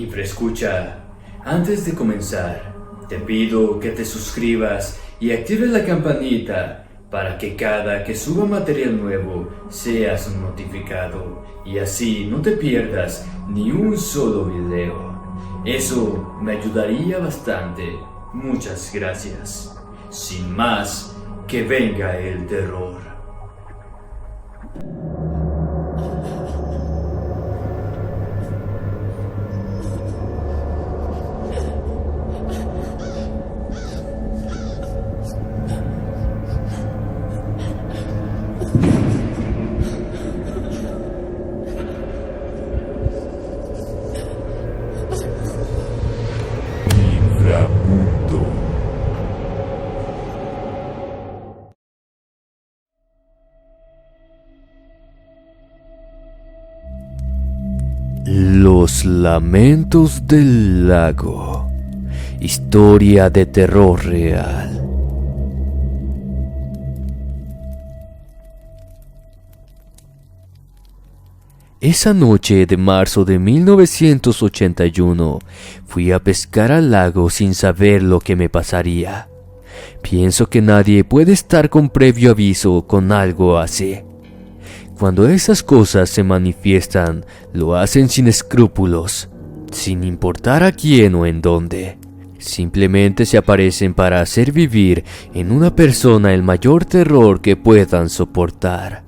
Escucha, antes de comenzar, te pido que te suscribas y actives la campanita para que cada que suba material nuevo seas notificado y así no te pierdas ni un solo video. Eso me ayudaría bastante. Muchas gracias. Sin más, que venga el terror. Los lamentos del lago. Historia de terror real. Esa noche de marzo de 1981 fui a pescar al lago sin saber lo que me pasaría. Pienso que nadie puede estar con previo aviso con algo así. Cuando esas cosas se manifiestan, lo hacen sin escrúpulos, sin importar a quién o en dónde. Simplemente se aparecen para hacer vivir en una persona el mayor terror que puedan soportar.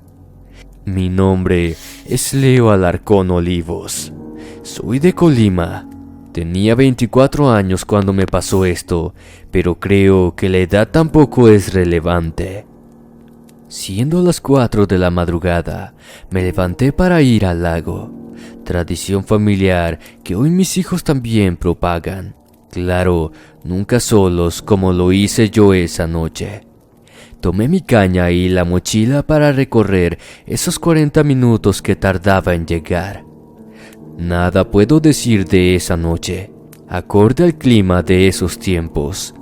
Mi nombre es Leo Alarcón Olivos. Soy de Colima. Tenía 24 años cuando me pasó esto, pero creo que la edad tampoco es relevante. Siendo las 4 de la madrugada, me levanté para ir al lago, tradición familiar que hoy mis hijos también propagan. Claro, nunca solos como lo hice yo esa noche. Tomé mi caña y la mochila para recorrer esos 40 minutos que tardaba en llegar. Nada puedo decir de esa noche, acorde al clima de esos tiempos.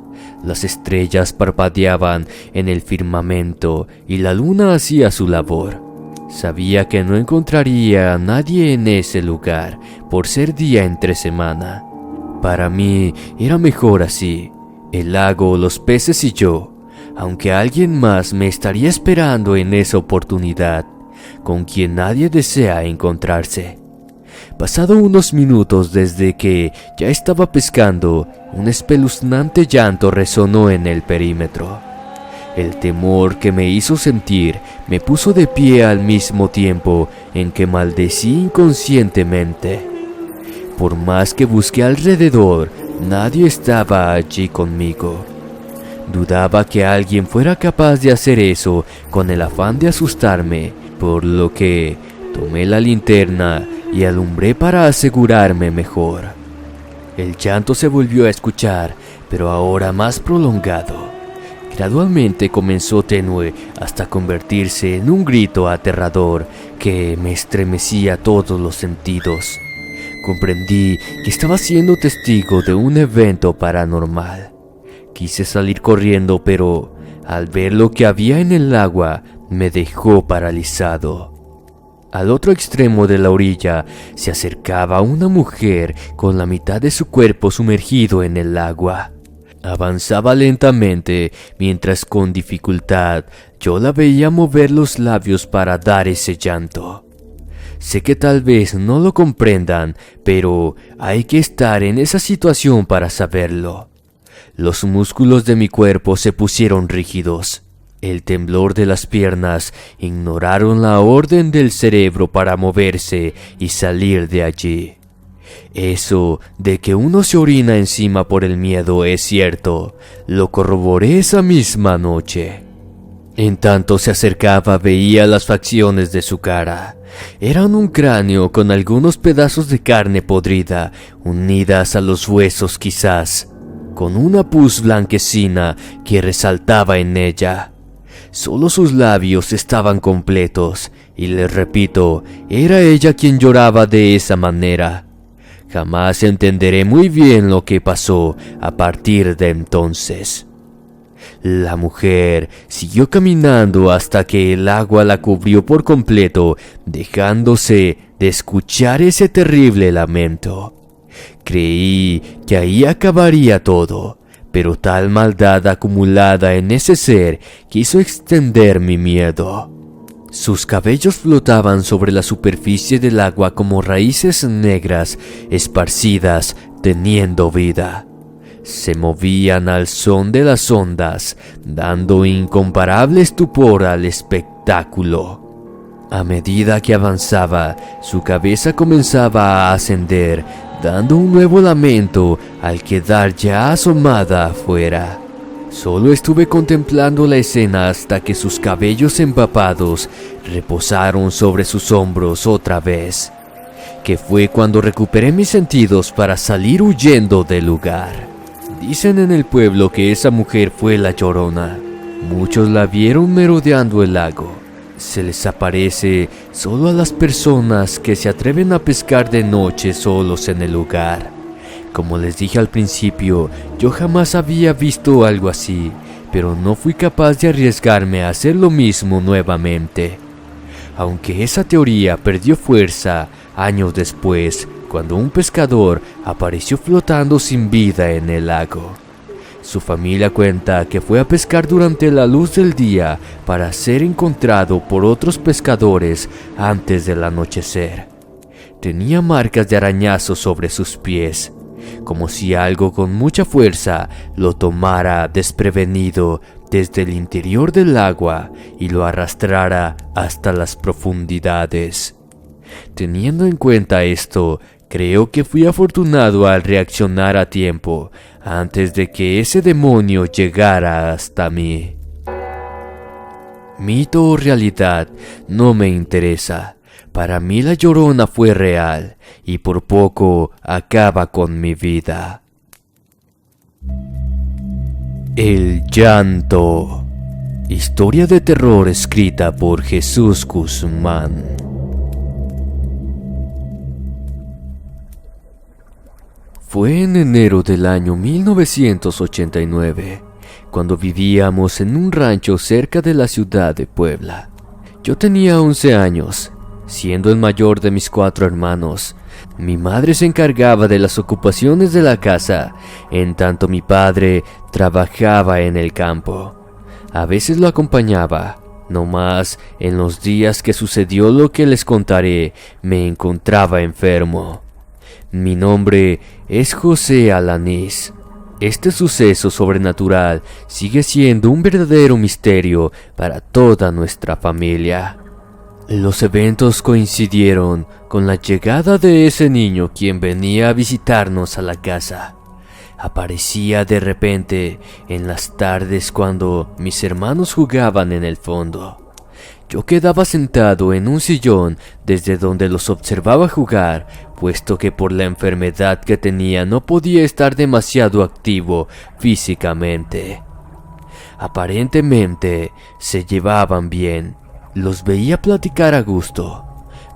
Las estrellas parpadeaban en el firmamento y la luna hacía su labor. Sabía que no encontraría a nadie en ese lugar por ser día entre semana. Para mí era mejor así, el lago, los peces y yo, aunque alguien más me estaría esperando en esa oportunidad, con quien nadie desea encontrarse. Pasado unos minutos desde que ya estaba pescando, un espeluznante llanto resonó en el perímetro. El temor que me hizo sentir me puso de pie al mismo tiempo en que maldecí inconscientemente. Por más que busqué alrededor, nadie estaba allí conmigo. Dudaba que alguien fuera capaz de hacer eso con el afán de asustarme, por lo que tomé la linterna y alumbré para asegurarme mejor. El llanto se volvió a escuchar, pero ahora más prolongado. Gradualmente comenzó tenue hasta convertirse en un grito aterrador que me estremecía todos los sentidos. Comprendí que estaba siendo testigo de un evento paranormal. Quise salir corriendo, pero al ver lo que había en el agua, me dejó paralizado. Al otro extremo de la orilla se acercaba una mujer con la mitad de su cuerpo sumergido en el agua. Avanzaba lentamente, mientras con dificultad yo la veía mover los labios para dar ese llanto. Sé que tal vez no lo comprendan, pero hay que estar en esa situación para saberlo. Los músculos de mi cuerpo se pusieron rígidos. El temblor de las piernas ignoraron la orden del cerebro para moverse y salir de allí. Eso de que uno se orina encima por el miedo es cierto, lo corroboré esa misma noche. En tanto se acercaba veía las facciones de su cara. Eran un cráneo con algunos pedazos de carne podrida, unidas a los huesos quizás, con una pus blanquecina que resaltaba en ella. Solo sus labios estaban completos, y les repito, era ella quien lloraba de esa manera. Jamás entenderé muy bien lo que pasó a partir de entonces. La mujer siguió caminando hasta que el agua la cubrió por completo, dejándose de escuchar ese terrible lamento. Creí que ahí acabaría todo, pero tal maldad acumulada en ese ser quiso extender mi miedo. Sus cabellos flotaban sobre la superficie del agua como raíces negras esparcidas teniendo vida. Se movían al son de las ondas, dando incomparable estupor al espectáculo. A medida que avanzaba, su cabeza comenzaba a ascender, dando un nuevo lamento al quedar ya asomada afuera. Solo estuve contemplando la escena hasta que sus cabellos empapados reposaron sobre sus hombros otra vez, que fue cuando recuperé mis sentidos para salir huyendo del lugar. Dicen en el pueblo que esa mujer fue la Llorona. Muchos la vieron merodeando el lago. Se les aparece solo a las personas que se atreven a pescar de noche solos en el lugar. Como les dije al principio, yo jamás había visto algo así, pero no fui capaz de arriesgarme a hacer lo mismo nuevamente. Aunque esa teoría perdió fuerza años después, cuando un pescador apareció flotando sin vida en el lago. Su familia cuenta que fue a pescar durante la luz del día para ser encontrado por otros pescadores antes del anochecer. Tenía marcas de arañazos sobre sus pies, como si algo con mucha fuerza lo tomara desprevenido desde el interior del agua y lo arrastrara hasta las profundidades. Teniendo en cuenta esto, creo que fui afortunado al reaccionar a tiempo, antes de que ese demonio llegara hasta mí. Mito o realidad no me interesa. Para mí la Llorona fue real y por poco acaba con mi vida. El llanto. Historia de terror escrita por Jesús Guzmán. Fue en enero del año 1989, cuando vivíamos en un rancho cerca de la ciudad de Puebla. Yo tenía 11 años, siendo el mayor de mis 4 hermanos. Mi madre se encargaba de las ocupaciones de la casa, en tanto mi padre trabajaba en el campo. A veces lo acompañaba, no más en los días que sucedió lo que les contaré, me encontraba enfermo. Mi nombre es José Alanís. Este suceso sobrenatural sigue siendo un verdadero misterio para toda nuestra familia. Los eventos coincidieron con la llegada de ese niño quien venía a visitarnos a la casa. Aparecía de repente en las tardes cuando mis hermanos jugaban en el fondo. Yo quedaba sentado en un sillón desde donde los observaba jugar, puesto que por la enfermedad que tenía no podía estar demasiado activo físicamente. Aparentemente se llevaban bien, los veía platicar a gusto.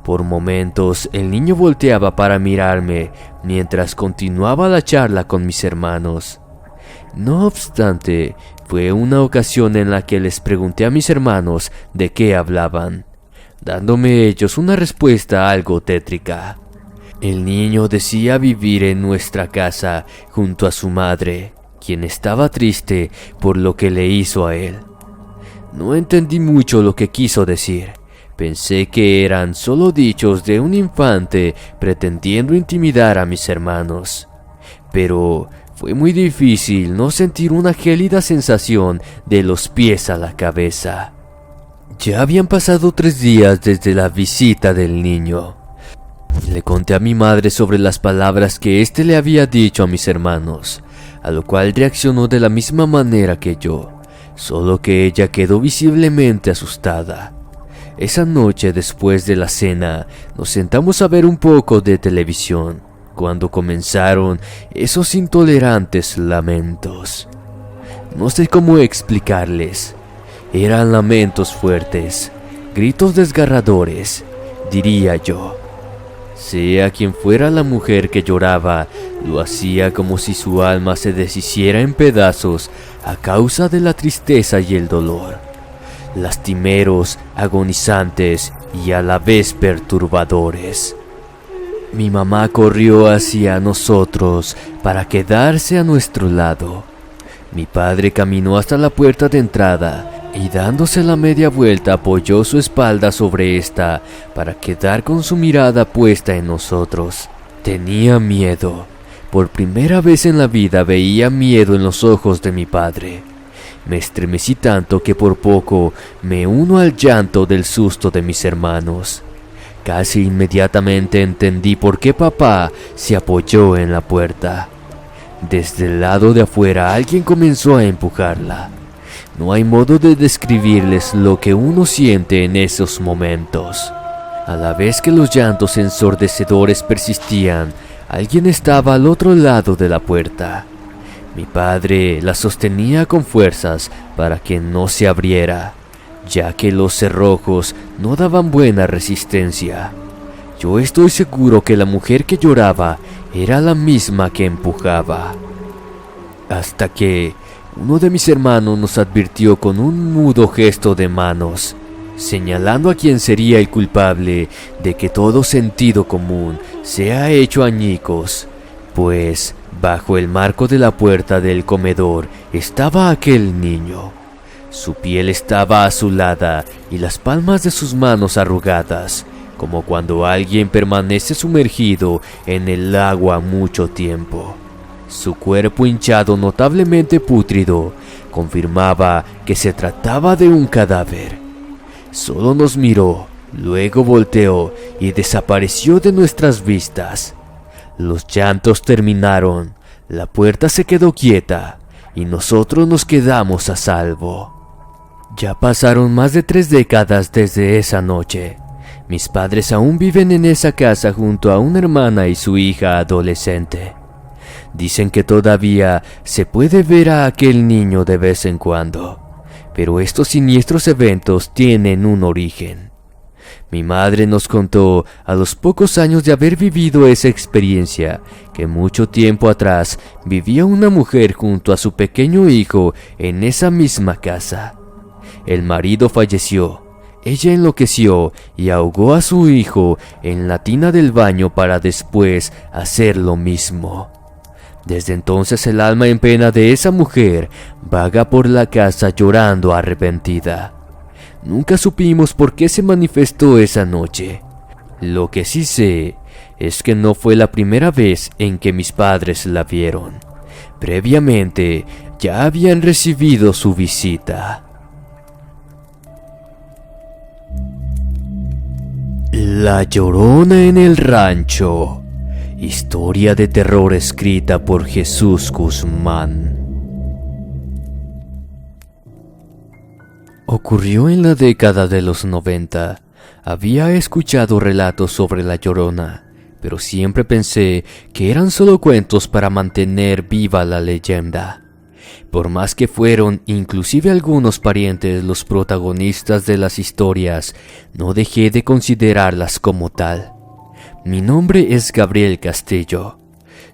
Por momentos el niño volteaba para mirarme mientras continuaba la charla con mis hermanos. No obstante, fue una ocasión en la que les pregunté a mis hermanos de qué hablaban, dándome ellos una respuesta algo tétrica. El niño decía vivir en nuestra casa junto a su madre, quien estaba triste por lo que le hizo a él. No entendí mucho lo que quiso decir. Pensé que eran solo dichos de un infante pretendiendo intimidar a mis hermanos. Pero fue muy difícil no sentir una gélida sensación de los pies a la cabeza. Ya habían pasado 3 días desde la visita del niño. Le conté a mi madre sobre las palabras que éste le había dicho a mis hermanos, a lo cual reaccionó de la misma manera que yo, solo que ella quedó visiblemente asustada. Esa noche, después de la cena, nos sentamos a ver un poco de televisión, cuando comenzaron esos intolerantes lamentos. No sé cómo explicarles. Eran lamentos fuertes, gritos desgarradores, diría yo. Sea quien fuera la mujer que lloraba, lo hacía como si su alma se deshiciera en pedazos a causa de la tristeza y el dolor. Lastimeros, agonizantes y a la vez perturbadores. Mi mamá corrió hacia nosotros para quedarse a nuestro lado. Mi padre caminó hasta la puerta de entrada y dándose la media vuelta apoyó su espalda sobre esta para quedar con su mirada puesta en nosotros. Tenía miedo. Por primera vez en la vida veía miedo en los ojos de mi padre. Me estremecí tanto que por poco me uno al llanto del susto de mis hermanos. Casi inmediatamente entendí por qué papá se apoyó en la puerta. Desde el lado de afuera alguien comenzó a empujarla. No hay modo de describirles lo que uno siente en esos momentos. A la vez que los llantos ensordecedores persistían, alguien estaba al otro lado de la puerta. Mi padre la sostenía con fuerzas para que no se abriera, ya que los cerrojos no daban buena resistencia. Yo estoy seguro que la mujer que lloraba era la misma que empujaba. Hasta que uno de mis hermanos nos advirtió con un mudo gesto de manos, señalando a quien sería el culpable de que todo sentido común se ha hecho añicos, pues bajo el marco de la puerta del comedor estaba aquel niño. Su piel estaba azulada y las palmas de sus manos arrugadas, como cuando alguien permanece sumergido en el agua mucho tiempo. Su cuerpo hinchado, notablemente pútrido, confirmaba que se trataba de un cadáver. Solo nos miró, luego volteó y desapareció de nuestras vistas. Los llantos terminaron, la puerta se quedó quieta y nosotros nos quedamos a salvo. Ya pasaron más de 3 décadas desde esa noche. Mis padres aún viven en esa casa junto a una hermana y su hija adolescente. Dicen que todavía se puede ver a aquel niño de vez en cuando, pero estos siniestros eventos tienen un origen. Mi madre nos contó a los pocos años de haber vivido esa experiencia que mucho tiempo atrás vivía una mujer junto a su pequeño hijo en esa misma casa. El marido falleció. Ella enloqueció y ahogó a su hijo en la tina del baño para después hacer lo mismo. Desde entonces el alma en pena de esa mujer vaga por la casa llorando arrepentida. Nunca supimos por qué se manifestó esa noche. Lo que sí sé es que no fue la primera vez en que mis padres la vieron. Previamente ya habían recibido su visita. La Llorona en el Rancho. Historia de terror escrita por Jesús Guzmán. Ocurrió en la década de los 90. Había escuchado relatos sobre la Llorona, pero siempre pensé que eran solo cuentos para mantener viva la leyenda. Por más que fueron inclusive algunos parientes los protagonistas de las historias, no dejé de considerarlas como tal. Mi nombre es Gabriel Castillo.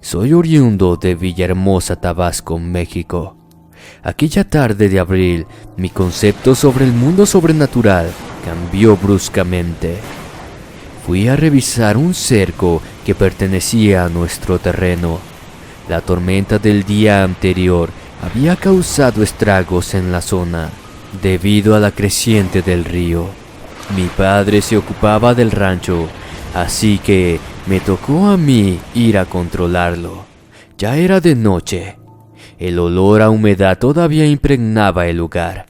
Soy oriundo de Villahermosa, Tabasco, México. Aquella tarde de abril, mi concepto sobre el mundo sobrenatural cambió bruscamente. Fui a revisar un cerco que pertenecía a nuestro terreno. La tormenta del día anterior había causado estragos en la zona, debido a la creciente del río. Mi padre se ocupaba del rancho, así que me tocó a mí ir a controlarlo. Ya era de noche. El olor a humedad todavía impregnaba el lugar.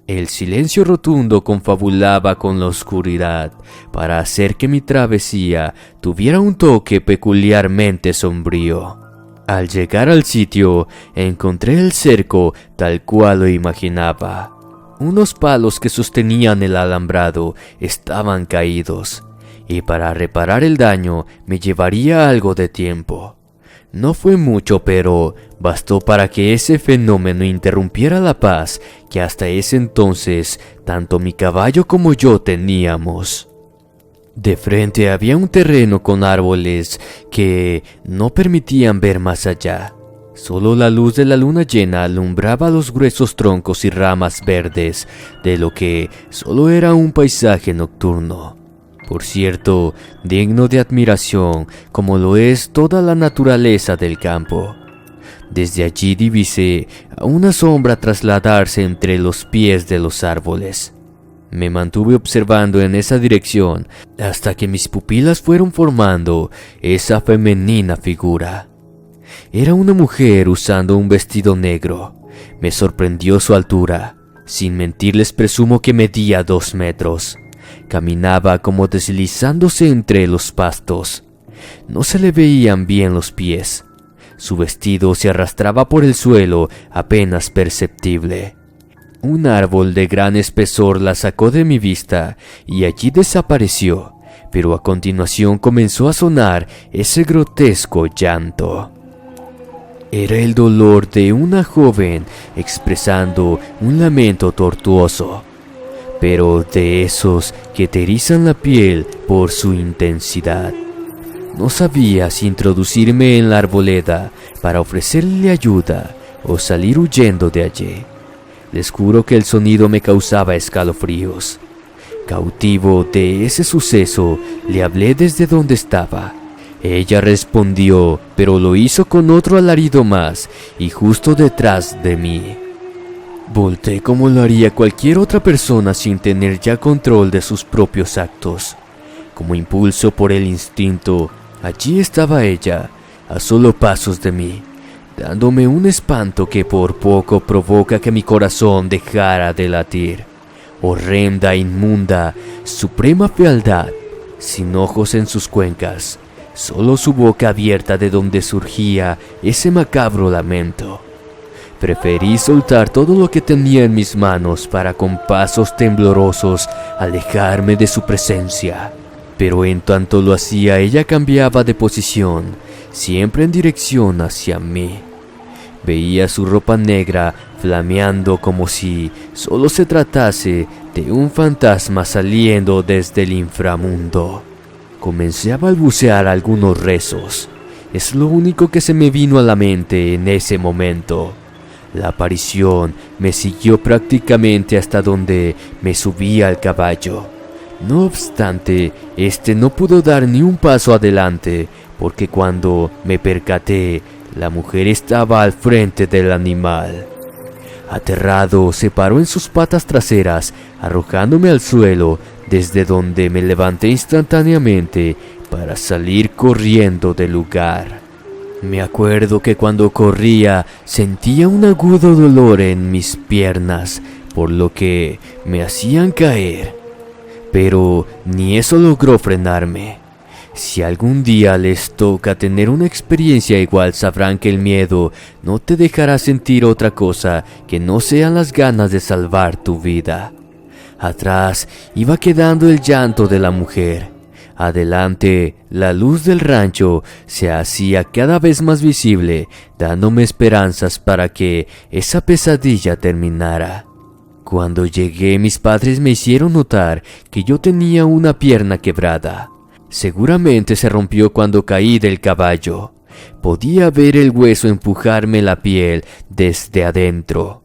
El silencio rotundo confabulaba con la oscuridad para hacer que mi travesía tuviera un toque peculiarmente sombrío. Al llegar al sitio, encontré el cerco tal cual lo imaginaba. Unos palos que sostenían el alambrado estaban caídos, y para reparar el daño me llevaría algo de tiempo. No fue mucho, pero bastó para que ese fenómeno interrumpiera la paz que hasta ese entonces tanto mi caballo como yo teníamos. De frente había un terreno con árboles que no permitían ver más allá. Solo la luz de la luna llena alumbraba los gruesos troncos y ramas verdes de lo que solo era un paisaje nocturno. Por cierto, digno de admiración, como lo es toda la naturaleza del campo. Desde allí divisé a una sombra trasladarse entre los pies de los árboles. Me mantuve observando en esa dirección hasta que mis pupilas fueron formando esa femenina figura. Era una mujer usando un vestido negro. Me sorprendió su altura. Sin mentirles, presumo que medía 2 metros. Caminaba como deslizándose entre los pastos. No se le veían bien los pies. Su vestido se arrastraba por el suelo apenas perceptible. Un árbol de gran espesor la sacó de mi vista y allí desapareció, pero a continuación comenzó a sonar ese grotesco llanto. Era el dolor de una joven expresando un lamento tortuoso, pero de esos que te erizan la piel por su intensidad. No sabía si introducirme en la arboleda para ofrecerle ayuda o salir huyendo de allí. Les juro que el sonido me causaba escalofríos. Cautivo de ese suceso, le hablé desde donde estaba. Ella respondió, pero lo hizo con otro alarido más y justo detrás de mí. Volté como lo haría cualquier otra persona sin tener ya control de sus propios actos. Como impulso por el instinto, allí estaba ella, a solo pasos de mí, dándome un espanto que por poco provoca que mi corazón dejara de latir. Horrenda, inmunda, suprema fealdad, sin ojos en sus cuencas, solo su boca abierta de donde surgía ese macabro lamento. Preferí soltar todo lo que tenía en mis manos para con pasos temblorosos alejarme de su presencia. Pero en tanto lo hacía, ella cambiaba de posición, siempre en dirección hacia mí. Veía su ropa negra flameando como si solo se tratase de un fantasma saliendo desde el inframundo. Comencé a balbucear algunos rezos. Es lo único que se me vino a la mente en ese momento. La aparición me siguió prácticamente hasta donde me subía al caballo. No obstante, este no pudo dar ni un paso adelante, porque cuando me percaté, la mujer estaba al frente del animal. Aterrado, se paró en sus patas traseras, arrojándome al suelo, desde donde me levanté instantáneamente para salir corriendo del lugar. Me acuerdo que cuando corría sentía un agudo dolor en mis piernas, por lo que me hacían caer. Pero ni eso logró frenarme. Si algún día les toca tener una experiencia igual, sabrán que el miedo no te dejará sentir otra cosa que no sean las ganas de salvar tu vida. Atrás iba quedando el llanto de la mujer. Adelante, la luz del rancho se hacía cada vez más visible, dándome esperanzas para que esa pesadilla terminara. Cuando llegué, mis padres me hicieron notar que yo tenía una pierna quebrada. Seguramente se rompió cuando caí del caballo. Podía ver el hueso empujarme la piel desde adentro.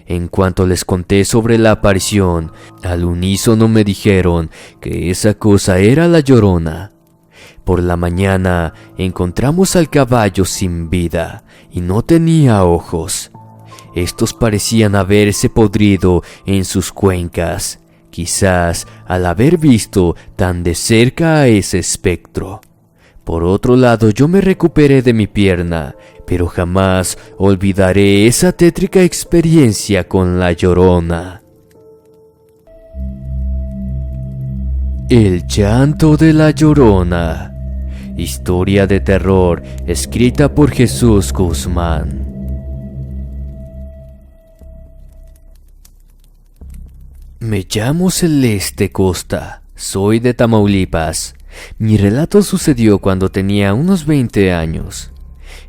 En cuanto les conté sobre la aparición, al unísono me dijeron que esa cosa era la Llorona. Por la mañana encontramos al caballo sin vida y no tenía ojos. Estos parecían haberse podrido en sus cuencas, quizás al haber visto tan de cerca a ese espectro. Por otro lado, yo me recuperé de mi pierna, pero jamás olvidaré esa tétrica experiencia con la Llorona. El llanto de la Llorona. Historia de terror escrita por Jesús Guzmán. Me llamo Celeste Costa, soy de Tamaulipas. Mi relato sucedió cuando tenía unos 20 años.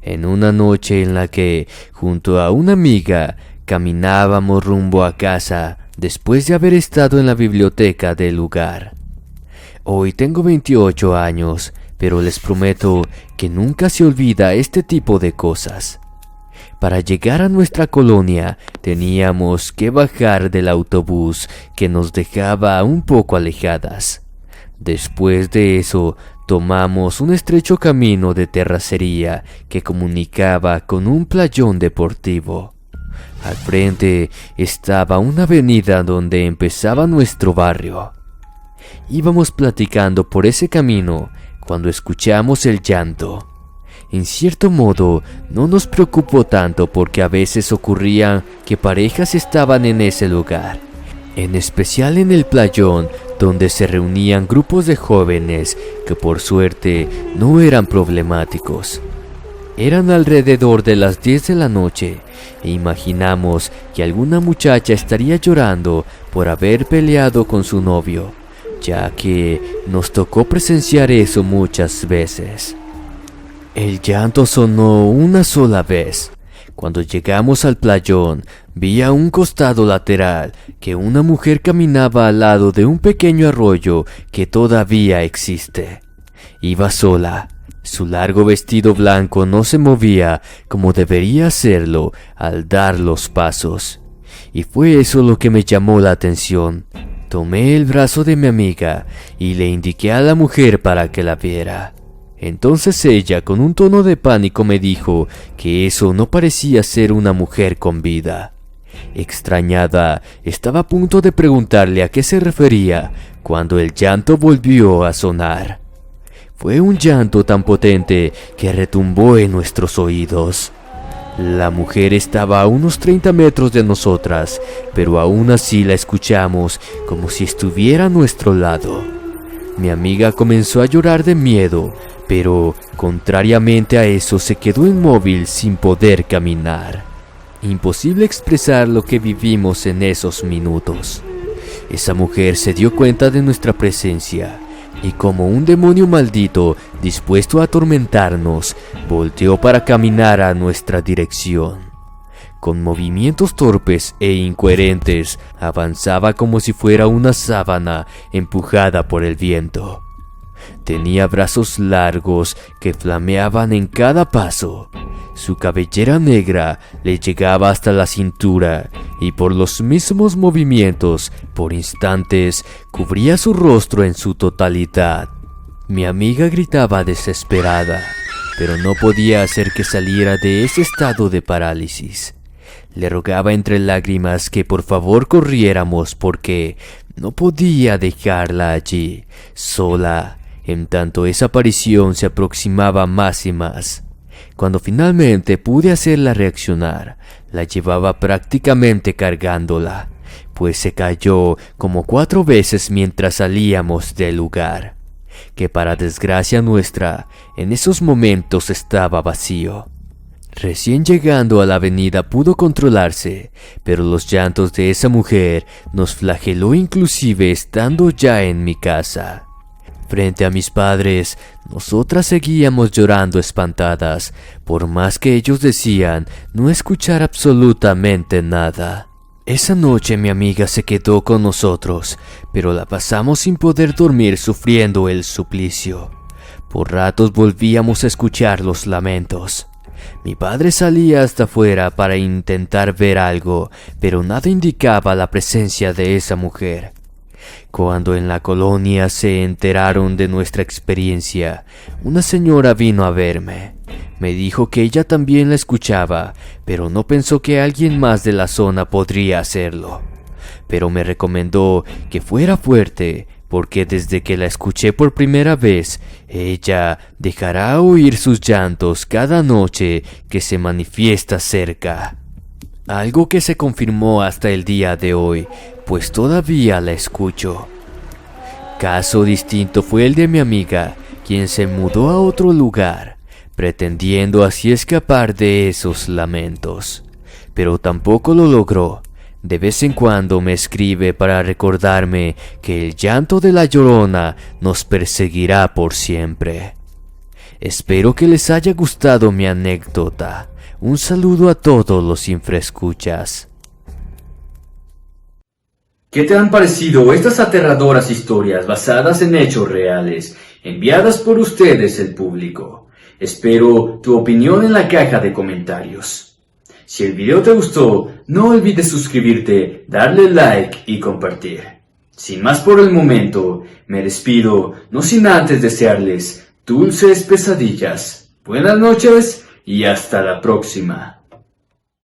En una noche en la que, junto a una amiga, caminábamos rumbo a casa después de haber estado en la biblioteca del lugar. Hoy tengo 28 años, pero les prometo que nunca se olvida este tipo de cosas. Para llegar a nuestra colonia teníamos que bajar del autobús que nos dejaba un poco alejadas. Después de eso, tomamos un estrecho camino de terracería que comunicaba con un playón deportivo. Al frente estaba una avenida donde empezaba nuestro barrio. Íbamos platicando por ese camino cuando escuchamos el llanto. En cierto modo, no nos preocupó tanto porque a veces ocurría que parejas estaban en ese lugar, en especial en el playón donde se reunían grupos de jóvenes que por suerte no eran problemáticos. Eran alrededor de las 10 de la noche e imaginamos que alguna muchacha estaría llorando por haber peleado con su novio, ya que nos tocó presenciar eso muchas veces. El llanto sonó una sola vez. Cuando llegamos al playón, vi a un costado lateral que una mujer caminaba al lado de un pequeño arroyo que todavía existe. Iba sola. Su largo vestido blanco no se movía como debería hacerlo al dar los pasos. Y fue eso lo que me llamó la atención. Tomé el brazo de mi amiga y le indiqué a la mujer para que la viera. Entonces ella, con un tono de pánico, me dijo que eso no parecía ser una mujer con vida. Extrañada, estaba a punto de preguntarle a qué se refería cuando el llanto volvió a sonar. Fue un llanto tan potente que retumbó en nuestros oídos. La mujer estaba a unos 30 metros de nosotras, pero aún así la escuchamos como si estuviera a nuestro lado. Mi amiga comenzó a llorar de miedo, pero contrariamente a eso se quedó inmóvil sin poder caminar. Imposible expresar lo que vivimos en esos minutos. Esa mujer se dio cuenta de nuestra presencia y como un demonio maldito dispuesto a atormentarnos, volteó para caminar a nuestra dirección. Con movimientos torpes e incoherentes, avanzaba como si fuera una sábana empujada por el viento. Tenía brazos largos que flameaban en cada paso. Su cabellera negra le llegaba hasta la cintura y por los mismos movimientos, por instantes, cubría su rostro en su totalidad. Mi amiga gritaba desesperada, pero no podía hacer que saliera de ese estado de parálisis. Le rogaba entre lágrimas que por favor corriéramos porque no podía dejarla allí, sola, en tanto esa aparición se aproximaba más y más. Cuando finalmente pude hacerla reaccionar, la llevaba prácticamente cargándola, pues se cayó como 4 veces mientras salíamos del lugar, que para desgracia nuestra, en esos momentos estaba vacío. Recién llegando a la avenida pudo controlarse, pero los llantos de esa mujer nos flageló inclusive estando ya en mi casa. Frente a mis padres, nosotras seguíamos llorando espantadas, por más que ellos decían no escuchar absolutamente nada. Esa noche mi amiga se quedó con nosotros, pero la pasamos sin poder dormir sufriendo el suplicio. Por ratos volvíamos a escuchar los lamentos. Mi padre salía hasta afuera para intentar ver algo, pero nada indicaba la presencia de esa mujer. Cuando en la colonia se enteraron de nuestra experiencia, una señora vino a verme. Me dijo que ella también la escuchaba, pero no pensó que alguien más de la zona podría hacerlo. Pero me recomendó que fuera fuerte, porque desde que la escuché por primera vez, ella dejará oír sus llantos cada noche que se manifiesta cerca. Algo que se confirmó hasta el día de hoy, pues todavía la escucho. Caso distinto fue el de mi amiga, quien se mudó a otro lugar, pretendiendo así escapar de esos lamentos, pero tampoco lo logró. De vez en cuando me escribe para recordarme que el llanto de la Llorona nos perseguirá por siempre. Espero que les haya gustado mi anécdota. Un saludo a todos los infraescuchas. ¿Qué te han parecido estas aterradoras historias basadas en hechos reales, enviadas por ustedes, el público? Espero tu opinión en la caja de comentarios. Si el video te gustó, no olvides suscribirte, darle like y compartir. Sin más por el momento, me despido, no sin antes desearles dulces pesadillas. Buenas noches y hasta la próxima.